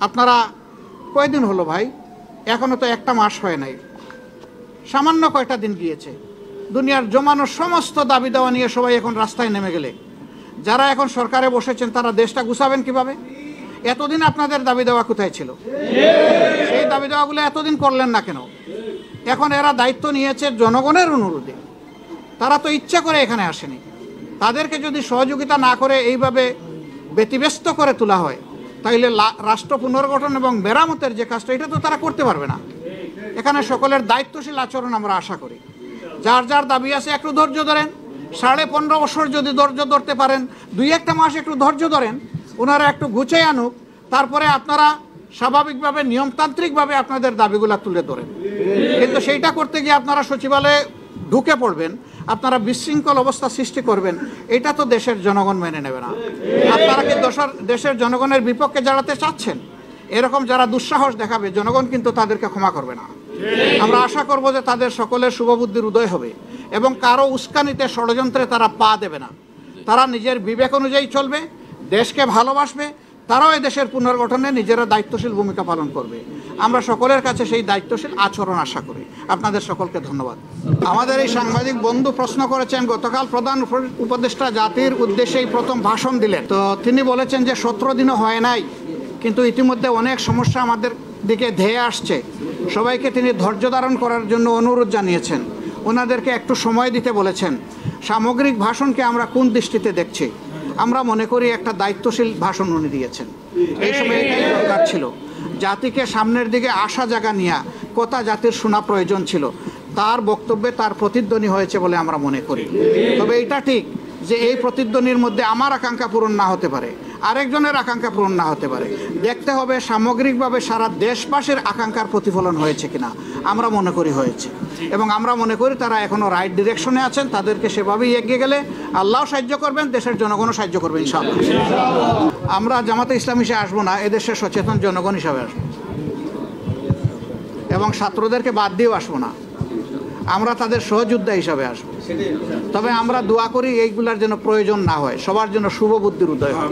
আপনারা কয়দিন হলো ভাই? এখনো তো একটা মাস হয় নাই, সামান্য কয়টা দিন গিয়েছে। দুনিয়ার জমানো সমস্ত দাবি দেওয়া নিয়ে সবাই এখন রাস্তায় নেমে গেলে যারা এখন সরকারে বসেছেন তারা দেশটা গুছাবেন কিভাবে? এতদিন আপনাদের দাবি দেওয়া কোথায় ছিল? সেই দাবি দেওয়াগুলো এতদিন করলেন না কেন? এখন এরা দায়িত্ব নিয়েছে জনগণের অনুরোধে, তারা তো ইচ্ছা করে এখানে আসেনি। তাদেরকে যদি সহযোগিতা না করে এইভাবে ব্যতিব্যস্ত করে তোলা হয়, তাইলে রাষ্ট্র পুনর্গঠন এবং মেরামতের যে কাজটা, এটা তো তারা করতে পারবে না। এখানে সকলের দায়িত্বশীল আচরণ আমরা আশা করি। যার যার দাবি আছে একটু ধৈর্য ধরেন। 15.5 বছর যদি ধৈর্য ধরতে পারেন, 2-1 মাস একটু ধৈর্য ধরেন, ওনারা একটু গুছিয়ে আনুক, তারপরে আপনারা স্বাভাবিকভাবে নিয়মতান্ত্রিকভাবে আপনাদের দাবিগুলা তুলে ধরেন। কিন্তু সেইটা করতে গিয়ে আপনারা সচিবালয়ে ঢুকে পড়বেন, আপনারা বিশৃঙ্খল অবস্থা সৃষ্টি করবেন, এটা তো দেশের জনগণ মেনে নেবে না। আপনারা কি দেশের জনগণের বিপক্ষে দাঁড়াতে চাচ্ছেন? এরকম যারা দুঃসাহস দেখাবে, জনগণ কিন্তু তাদেরকে ক্ষমা করবে না। আমরা আশা করব যে তাদের সকলের শুভবুদ্ধির উদয় হবে এবং কারো উস্কানিতে, ষড়যন্ত্রে তারা পা দেবে না। তারা নিজের বিবেক অনুযায়ী চলবে, দেশকে ভালোবাসবে, তারাও এই দেশের পুনর্গঠনে নিজেরা দায়িত্বশীল ভূমিকা পালন করবে। আমরা সকলের কাছে সেই দায়িত্বশীল আচরণ আশা করি। আপনাদের সকলকে ধন্যবাদ। আমাদের এই সাংবাদিক বন্ধু প্রশ্ন করেছেন, গতকাল প্রধান উপদেষ্টা জাতির উদ্দেশ্যেই প্রথম ভাষণ দিলেন, তো তিনি বলেছেন যে 17 দিনও হয় নাই, কিন্তু ইতিমধ্যে অনেক সমস্যা আমাদের দিকে ধেয়ে আসছে। সবাইকে তিনি ধৈর্য ধারণ করার জন্য অনুরোধ জানিয়েছেন, ওনাদেরকে একটু সময় দিতে বলেছেন। সামগ্রিক ভাষণকে আমরা কোন দৃষ্টিতে দেখছি? আমরা মনে করি একটা দায়িত্বশীল ভাষণ উনি দিয়েছেন। এই সময় এটাই দরকার ছিল। জাতিকে সামনের দিকে আসা জায়গা নিয়ে কথা জাতির শোনা প্রয়োজন ছিল। তার বক্তব্যে তার প্রতিধ্বনি হয়েছে বলে আমরা মনে করি। তবে এটা ঠিক যে এই প্রতিধ্বনির মধ্যে আমার আকাঙ্ক্ষা পূরণ না হতে পারে, আরেকজনের আকাঙ্ক্ষা পূরণ না হতে পারে। দেখতে হবে সামগ্রিকভাবে সারা দেশবাসীর আকাঙ্ক্ষার প্রতিফলন হয়েছে কিনা। আমরা মনে করি হয়েছে, এবং আমরা মনে করি তারা এখনও রাইট ডিরেকশনে আছেন। তাদেরকে সেভাবেই এগিয়ে গেলে আল্লাহও সাহায্য করবেন, দেশের জনগণও সাহায্য করবে ইনশাআল্লাহ। আমরা জামাতে ইসলাম হিসেবে আসবো না, এদেশের সচেতন জনগণ হিসাবে আসবো, এবং ছাত্রদেরকে বাদ দিয়েও আসবো না। আমরা তাদের সহযোদ্ধা হিসাবে আসবো। তবে আমরা দোয়া করি এইগুলার যেন প্রয়োজন না হয়, সবার জন্য শুভ বুদ্ধির উদয় হয়।